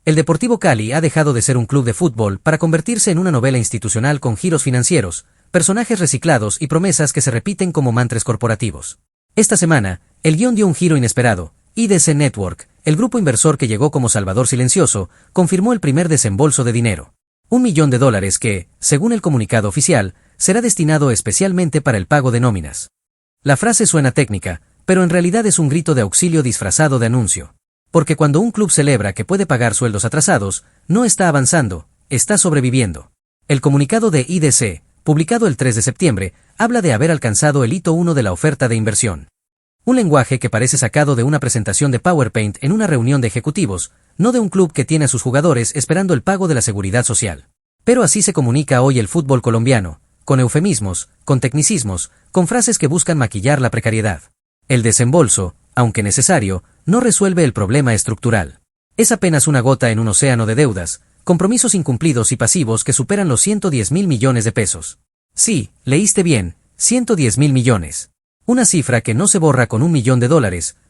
El Deportivo Cali ha dejado de ser un club de fútbol para convertirse en una novela institucional con giros financieros, personajes reciclados y promesas que se repiten como mantras corporativos. Esta semana, el guión dio un giro inesperado. IDC Network, el grupo inversor que llegó como Salvador Silencioso, confirmó el primer desembolso de dinero. $1 millón que, según el comunicado oficial, será destinado especialmente para el pago de nóminas. La frase suena técnica, pero en realidad es un grito de auxilio disfrazado de anuncio. Porque cuando un club celebra que puede pagar sueldos atrasados, no está avanzando, está sobreviviendo. El comunicado de IDC, publicado el 3 de septiembre, habla de haber alcanzado el hito 1 de la oferta de inversión. Un lenguaje que parece sacado de una presentación de PowerPoint en una reunión de ejecutivos, no de un club que tiene a sus jugadores esperando el pago de la seguridad social. Pero así se comunica hoy el fútbol colombiano, con eufemismos, con tecnicismos, con frases que buscan maquillar la precariedad. El desembolso, aunque necesario, no resuelve el problema estructural. Es apenas una gota en un océano de deudas, compromisos incumplidos y pasivos que superan los 110.000 millones de pesos. Sí, leíste bien, 110.000 millones. Una cifra que no se borra con $1 millón,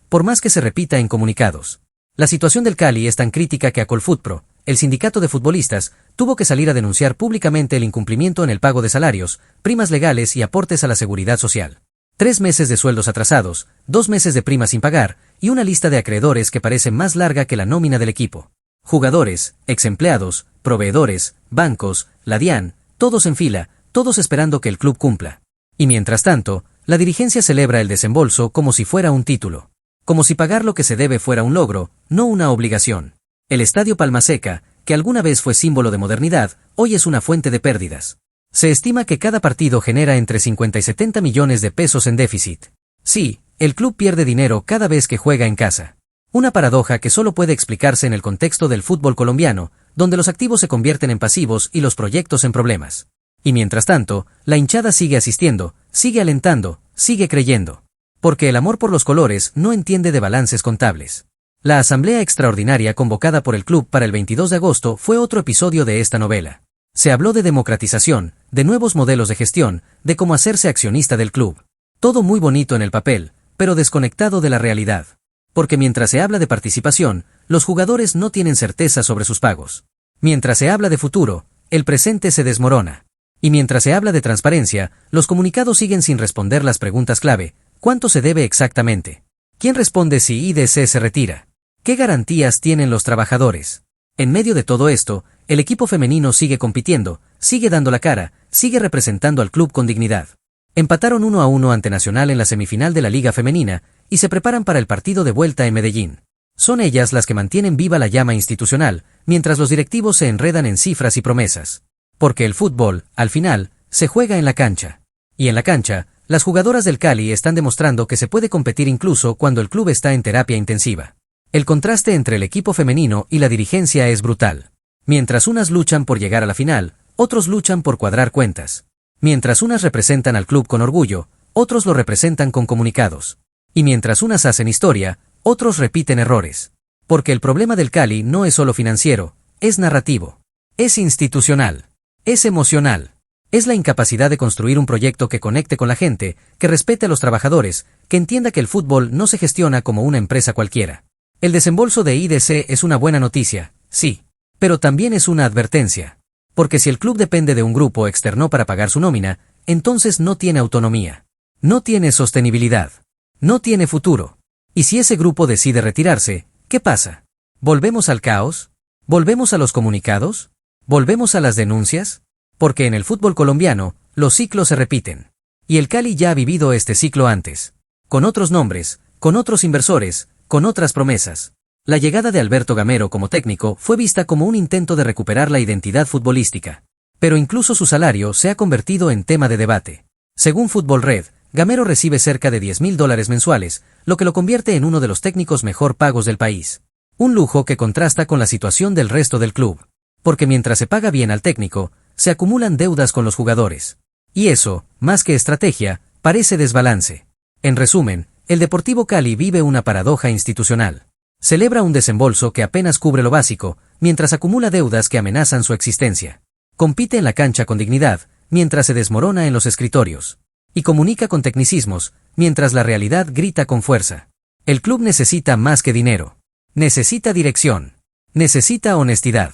por más que se repita en comunicados. La situación del Cali es tan crítica que Acolfutpro, el sindicato de futbolistas, tuvo que salir a denunciar públicamente el incumplimiento en el pago de salarios, primas legales y aportes a la seguridad social. 3 meses de sueldos atrasados, 2 meses de primas sin pagar, y una lista de acreedores que parece más larga que la nómina del equipo. Jugadores, exempleados, proveedores, bancos, la DIAN, todos en fila, todos esperando que el club cumpla. Y mientras tanto, la dirigencia celebra el desembolso como si fuera un título. Como si pagar lo que se debe fuera un logro, no una obligación. El Estadio Palmaseca, que alguna vez fue símbolo de modernidad, hoy es una fuente de pérdidas. Se estima que cada partido genera entre 50 y 70 millones de pesos en déficit. Sí, el club pierde dinero cada vez que juega en casa. Una paradoja que solo puede explicarse en el contexto del fútbol colombiano, donde los activos se convierten en pasivos y los proyectos en problemas. Y mientras tanto, la hinchada sigue asistiendo, sigue alentando, sigue creyendo. Porque el amor por los colores no entiende de balances contables. La asamblea extraordinaria convocada por el club para el 22 de agosto fue otro episodio de esta novela. Se habló de democratización, de nuevos modelos de gestión, de cómo hacerse accionista del club. Todo muy bonito en el papel, pero desconectado de la realidad. Porque mientras se habla de participación, los jugadores no tienen certeza sobre sus pagos. Mientras se habla de futuro, el presente se desmorona. Y mientras se habla de transparencia, los comunicados siguen sin responder las preguntas clave. ¿Cuánto se debe exactamente? ¿Quién responde si IDC se retira? ¿Qué garantías tienen los trabajadores? En medio de todo esto, el equipo femenino sigue compitiendo, sigue dando la cara, sigue representando al club con dignidad. Empataron 1-1 ante Nacional en la semifinal de la Liga Femenina, y se preparan para el partido de vuelta en Medellín. Son ellas las que mantienen viva la llama institucional, mientras los directivos se enredan en cifras y promesas. Porque el fútbol, al final, se juega en la cancha. Y en la cancha, las jugadoras del Cali están demostrando que se puede competir incluso cuando el club está en terapia intensiva. El contraste entre el equipo femenino y la dirigencia es brutal. Mientras unas luchan por llegar a la final, otros luchan por cuadrar cuentas. Mientras unas representan al club con orgullo, otros lo representan con comunicados. Y mientras unas hacen historia, otros repiten errores. Porque el problema del Cali no es solo financiero, es narrativo. Es institucional. Es emocional. Es la incapacidad de construir un proyecto que conecte con la gente, que respete a los trabajadores, que entienda que el fútbol no se gestiona como una empresa cualquiera. El desembolso de IDC es una buena noticia, sí. Pero también es una advertencia. Porque si el club depende de un grupo externo para pagar su nómina, entonces no tiene autonomía. No tiene sostenibilidad. No tiene futuro. Y si ese grupo decide retirarse, ¿qué pasa? ¿Volvemos al caos? ¿Volvemos a los comunicados? ¿Volvemos a las denuncias? Porque en el fútbol colombiano, los ciclos se repiten. Y el Cali ya ha vivido este ciclo antes. Con otros nombres, con otros inversores, con otras promesas. La llegada de Alberto Gamero como técnico fue vista como un intento de recuperar la identidad futbolística. Pero incluso su salario se ha convertido en tema de debate. Según Fútbol Red, Gamero recibe cerca de $10.000 mensuales, lo que lo convierte en uno de los técnicos mejor pagos del país. Un lujo que contrasta con la situación del resto del club. Porque mientras se paga bien al técnico, se acumulan deudas con los jugadores. Y eso, más que estrategia, parece desbalance. En resumen, el Deportivo Cali vive una paradoja institucional. Celebra un desembolso que apenas cubre lo básico, mientras acumula deudas que amenazan su existencia. Compite en la cancha con dignidad, mientras se desmorona en los escritorios. Y comunica con tecnicismos, mientras la realidad grita con fuerza. El club necesita más que dinero. Necesita dirección. Necesita honestidad.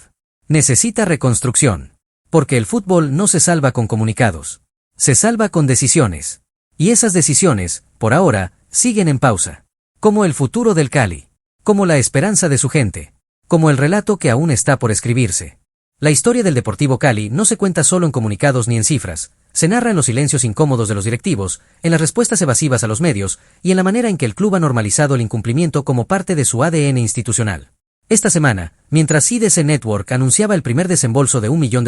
Necesita reconstrucción. Porque el fútbol no se salva con comunicados. Se salva con decisiones. Y esas decisiones, por ahora, siguen en pausa. Como el futuro del Cali. Como la esperanza de su gente. Como el relato que aún está por escribirse. La historia del Deportivo Cali no se cuenta solo en comunicados ni en cifras, se narra en los silencios incómodos de los directivos, en las respuestas evasivas a los medios y en la manera en que el club ha normalizado el incumplimiento como parte de su ADN institucional. Esta semana, mientras IDC Network anunciaba el primer desembolso de $1 millón,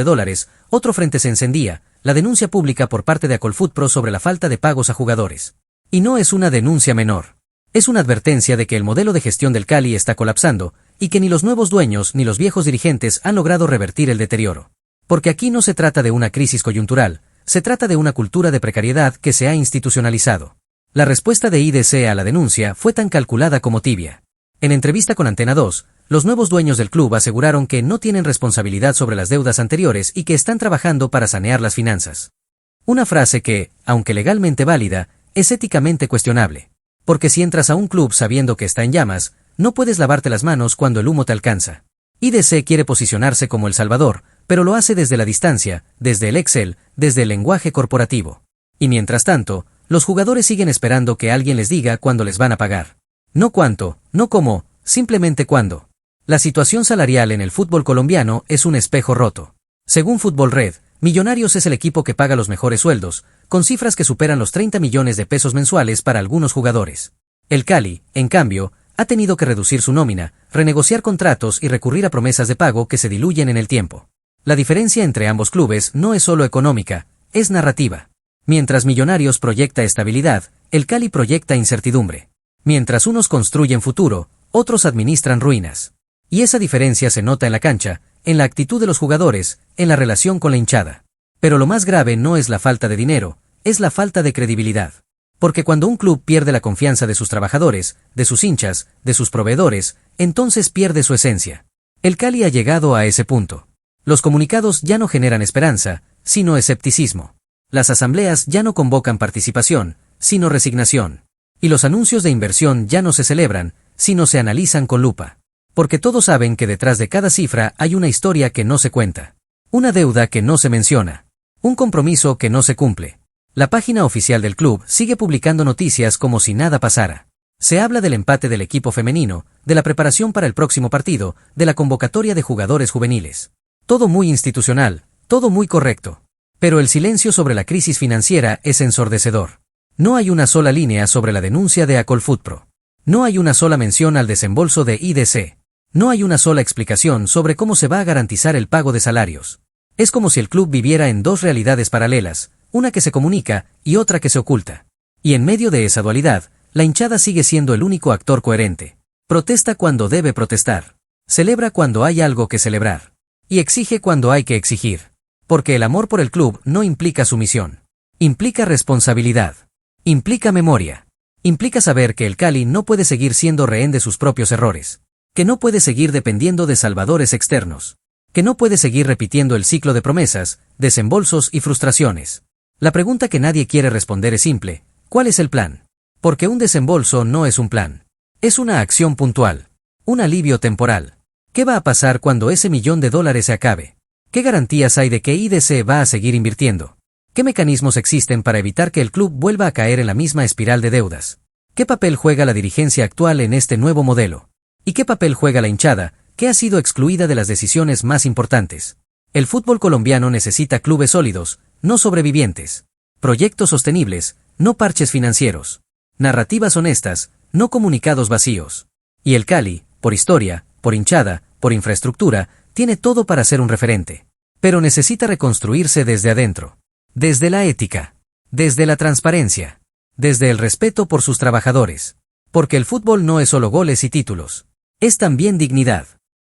otro frente se encendía, la denuncia pública por parte de Acolfutpro sobre la falta de pagos a jugadores. Y no es una denuncia menor. Es una advertencia de que el modelo de gestión del Cali está colapsando, y que ni los nuevos dueños ni los viejos dirigentes han logrado revertir el deterioro. Porque aquí no se trata de una crisis coyuntural, se trata de una cultura de precariedad que se ha institucionalizado. La respuesta de IDC a la denuncia fue tan calculada como tibia. En entrevista con Antena 2, los nuevos dueños del club aseguraron que no tienen responsabilidad sobre las deudas anteriores y que están trabajando para sanear las finanzas. Una frase que, aunque legalmente válida, es éticamente cuestionable. Porque si entras a un club sabiendo que está en llamas, no puedes lavarte las manos cuando el humo te alcanza. IDC quiere posicionarse como el salvador, pero lo hace desde la distancia, desde el Excel, desde el lenguaje corporativo. Y mientras tanto, los jugadores siguen esperando que alguien les diga cuándo les van a pagar. No cuánto, no cómo, simplemente cuándo. La situación salarial en el fútbol colombiano es un espejo roto. Según Fútbol Red, Millonarios es el equipo que paga los mejores sueldos, con cifras que superan los 30 millones de pesos mensuales para algunos jugadores. El Cali, en cambio, ha tenido que reducir su nómina, renegociar contratos y recurrir a promesas de pago que se diluyen en el tiempo. La diferencia entre ambos clubes no es solo económica, es narrativa. Mientras Millonarios proyecta estabilidad, el Cali proyecta incertidumbre. Mientras unos construyen futuro, otros administran ruinas. Y esa diferencia se nota en la cancha, en la actitud de los jugadores, en la relación con la hinchada. Pero lo más grave no es la falta de dinero, es la falta de credibilidad. Porque cuando un club pierde la confianza de sus trabajadores, de sus hinchas, de sus proveedores, entonces pierde su esencia. El Cali ha llegado a ese punto. Los comunicados ya no generan esperanza, sino escepticismo. Las asambleas ya no convocan participación, sino resignación. Y los anuncios de inversión ya no se celebran, sino se analizan con lupa. Porque todos saben que detrás de cada cifra hay una historia que no se cuenta. Una deuda que no se menciona. Un compromiso que no se cumple. La página oficial del club sigue publicando noticias como si nada pasara. Se habla del empate del equipo femenino, de la preparación para el próximo partido, de la convocatoria de jugadores juveniles. Todo muy institucional, todo muy correcto. Pero el silencio sobre la crisis financiera es ensordecedor. No hay una sola línea sobre la denuncia de Acolfutpro. No hay una sola mención al desembolso de IDC. No hay una sola explicación sobre cómo se va a garantizar el pago de salarios. Es como si el club viviera en dos realidades paralelas, una que se comunica y otra que se oculta. Y en medio de esa dualidad, la hinchada sigue siendo el único actor coherente. Protesta cuando debe protestar. Celebra cuando hay algo que celebrar. Y exige cuando hay que exigir. Porque el amor por el club no implica sumisión. Implica responsabilidad. Implica memoria. Implica saber que el Cali no puede seguir siendo rehén de sus propios errores. Que no puede seguir dependiendo de salvadores externos. Que no puede seguir repitiendo el ciclo de promesas, desembolsos y frustraciones. La pregunta que nadie quiere responder es simple: ¿cuál es el plan? Porque un desembolso no es un plan. Es una acción puntual. Un alivio temporal. ¿Qué va a pasar cuando ese $1 millón se acabe? ¿Qué garantías hay de que IDC va a seguir invirtiendo? ¿Qué mecanismos existen para evitar que el club vuelva a caer en la misma espiral de deudas? ¿Qué papel juega la dirigencia actual en este nuevo modelo? ¿Y qué papel juega la hinchada, que ha sido excluida de las decisiones más importantes? El fútbol colombiano necesita clubes sólidos, no sobrevivientes. Proyectos sostenibles, no parches financieros. Narrativas honestas, no comunicados vacíos. Y el Cali, por historia, por hinchada, por infraestructura, tiene todo para ser un referente. Pero necesita reconstruirse desde adentro. Desde la ética. Desde la transparencia. Desde el respeto por sus trabajadores. Porque el fútbol no es solo goles y títulos. Es también dignidad.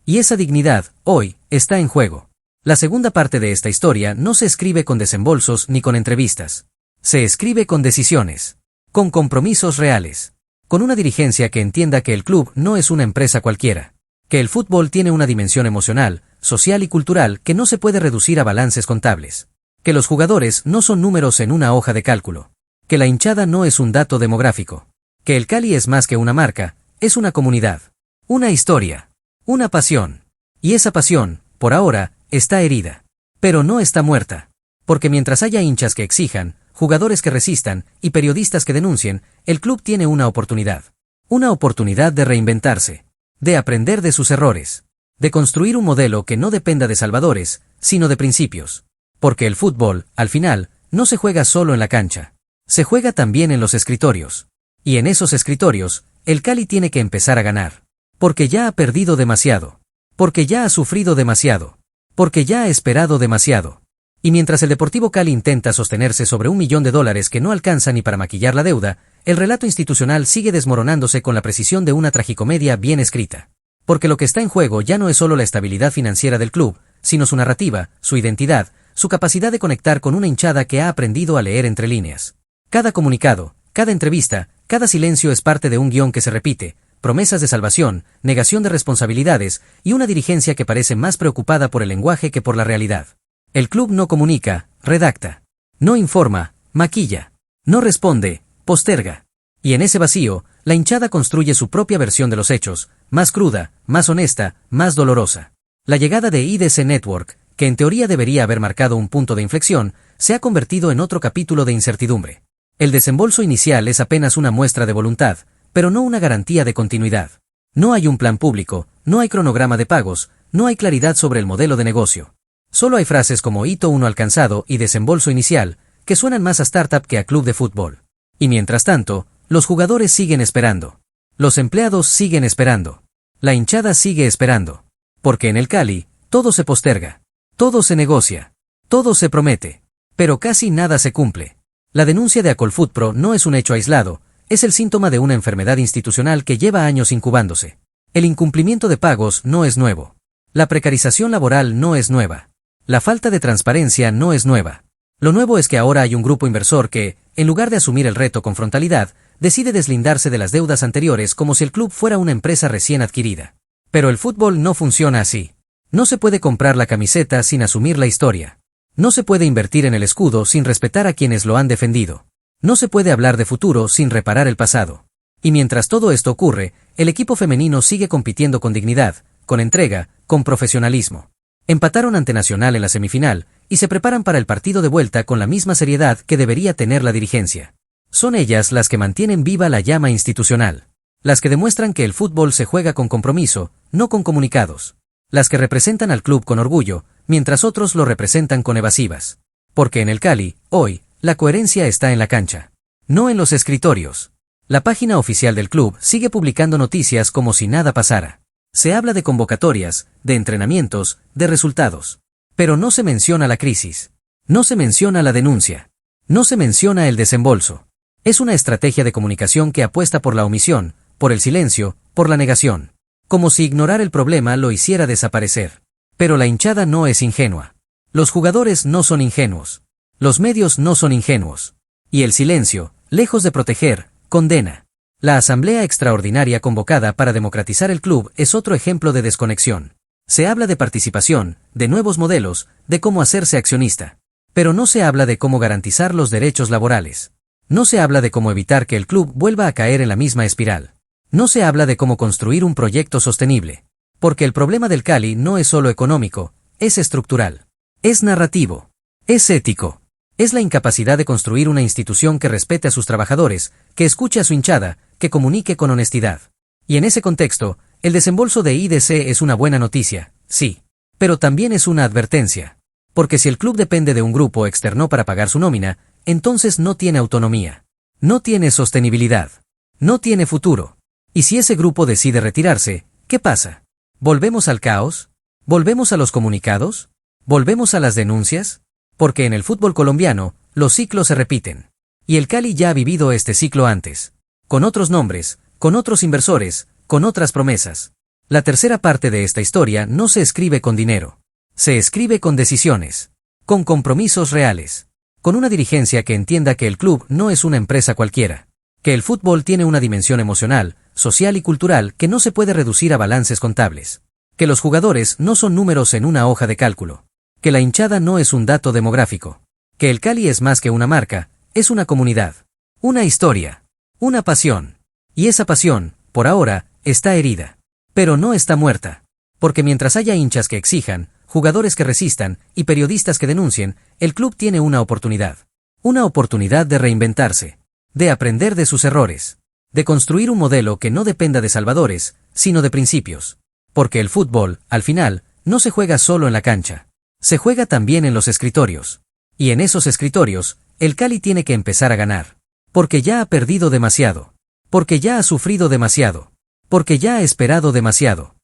Y esa dignidad, hoy, está en juego. La segunda parte de esta historia no se escribe con desembolsos ni con entrevistas. Se escribe con decisiones. Con compromisos reales. Con una dirigencia que entienda que el club no es una empresa cualquiera. Que el fútbol tiene una dimensión emocional, social y cultural que no se puede reducir a balances contables. Que los jugadores no son números en una hoja de cálculo. Que la hinchada no es un dato demográfico. Que el Cali es más que una marca, es una comunidad. Una historia. Una pasión. Y esa pasión, por ahora, está herida. Pero no está muerta. Porque mientras haya hinchas que exijan, jugadores que resistan y periodistas que denuncien, el club tiene una oportunidad. Una oportunidad de reinventarse, de aprender de sus errores, de construir un modelo que no dependa de salvadores, sino de principios. Porque el fútbol, al final, no se juega solo en la cancha. Se juega también en los escritorios. Y en esos escritorios, el Cali tiene que empezar a ganar. Porque ya ha perdido demasiado. Porque ya ha sufrido demasiado. Porque ya ha esperado demasiado. Y mientras el Deportivo Cali intenta sostenerse sobre $1 millón que no alcanza ni para maquillar la deuda, el relato institucional sigue desmoronándose con la precisión de una tragicomedia bien escrita. Porque lo que está en juego ya no es solo la estabilidad financiera del club, sino su narrativa, su identidad, su capacidad de conectar con una hinchada que ha aprendido a leer entre líneas. Cada comunicado, cada entrevista, cada silencio es parte de un guión que se repite, promesas de salvación, negación de responsabilidades y una dirigencia que parece más preocupada por el lenguaje que por la realidad. El club no comunica, redacta. No informa, maquilla. No responde, posterga. Y en ese vacío, la hinchada construye su propia versión de los hechos, más cruda, más honesta, más dolorosa. La llegada de IDC Network, que en teoría debería haber marcado un punto de inflexión, se ha convertido en otro capítulo de incertidumbre. El desembolso inicial es apenas una muestra de voluntad, pero no una garantía de continuidad. No hay un plan público, no hay cronograma de pagos, no hay claridad sobre el modelo de negocio. Solo hay frases como hito 1 alcanzado y desembolso inicial, que suenan más a startup que a club de fútbol. Y mientras tanto, los jugadores siguen esperando. Los empleados siguen esperando. La hinchada sigue esperando. Porque en el Cali, todo se posterga. Todo se negocia. Todo se promete. Pero casi nada se cumple. La denuncia de Acolfutpro no es un hecho aislado, es el síntoma de una enfermedad institucional que lleva años incubándose. El incumplimiento de pagos no es nuevo. La precarización laboral no es nueva. La falta de transparencia no es nueva. Lo nuevo es que ahora hay un grupo inversor que, en lugar de asumir el reto con frontalidad, decide deslindarse de las deudas anteriores como si el club fuera una empresa recién adquirida. Pero el fútbol no funciona así. No se puede comprar la camiseta sin asumir la historia. No se puede invertir en el escudo sin respetar a quienes lo han defendido. No se puede hablar de futuro sin reparar el pasado. Y mientras todo esto ocurre, el equipo femenino sigue compitiendo con dignidad, con entrega, con profesionalismo. Empataron ante Nacional en la semifinal, y se preparan para el partido de vuelta con la misma seriedad que debería tener la dirigencia. Son ellas las que mantienen viva la llama institucional. Las que demuestran que el fútbol se juega con compromiso, no con comunicados. Las que representan al club con orgullo, mientras otros lo representan con evasivas. Porque en el Cali, hoy, la coherencia está en la cancha. No en los escritorios. La página oficial del club sigue publicando noticias como si nada pasara. Se habla de convocatorias, de entrenamientos, de resultados. Pero no se menciona la crisis. No se menciona la denuncia. No se menciona el desembolso. Es una estrategia de comunicación que apuesta por la omisión, por el silencio, por la negación. Como si ignorar el problema lo hiciera desaparecer. Pero la hinchada no es ingenua. Los jugadores no son ingenuos. Los medios no son ingenuos. Y el silencio, lejos de proteger, condena. La asamblea extraordinaria convocada para democratizar el club es otro ejemplo de desconexión. Se habla de participación, de nuevos modelos, de cómo hacerse accionista. Pero no se habla de cómo garantizar los derechos laborales. No se habla de cómo evitar que el club vuelva a caer en la misma espiral. No se habla de cómo construir un proyecto sostenible. Porque el problema del Cali no es solo económico, es estructural. Es narrativo. Es ético. Es la incapacidad de construir una institución que respete a sus trabajadores, que escuche a su hinchada, que comunique con honestidad. Y en ese contexto, el desembolso de IDC es una buena noticia, sí. Pero también es una advertencia. Porque si el club depende de un grupo externo para pagar su nómina, entonces no tiene autonomía. No tiene sostenibilidad. No tiene futuro. Y si ese grupo decide retirarse, ¿qué pasa? ¿Volvemos al caos? ¿Volvemos a los comunicados? ¿Volvemos a las denuncias? Porque en el fútbol colombiano, los ciclos se repiten. Y el Cali ya ha vivido este ciclo antes. Con otros nombres, con otros inversores, con otras promesas. La tercera parte de esta historia no se escribe con dinero. Se escribe con decisiones. Con compromisos reales. Con una dirigencia que entienda que el club no es una empresa cualquiera. Que el fútbol tiene una dimensión emocional, social y cultural que no se puede reducir a balances contables. Que los jugadores no son números en una hoja de cálculo. Que la hinchada no es un dato demográfico. Que el Cali es más que una marca, es una comunidad. Una historia. Una pasión. Y esa pasión, por ahora, está herida. Pero no está muerta. Porque mientras haya hinchas que exijan, jugadores que resistan y periodistas que denuncien, el club tiene una oportunidad. Una oportunidad de reinventarse, de aprender de sus errores, de construir un modelo que no dependa de salvadores, sino de principios. Porque el fútbol, al final, no se juega solo en la cancha. Se juega también en los escritorios. Y en esos escritorios, el Cali tiene que empezar a ganar. Porque ya ha perdido demasiado. Porque ya ha sufrido demasiado. Porque ya ha esperado demasiado.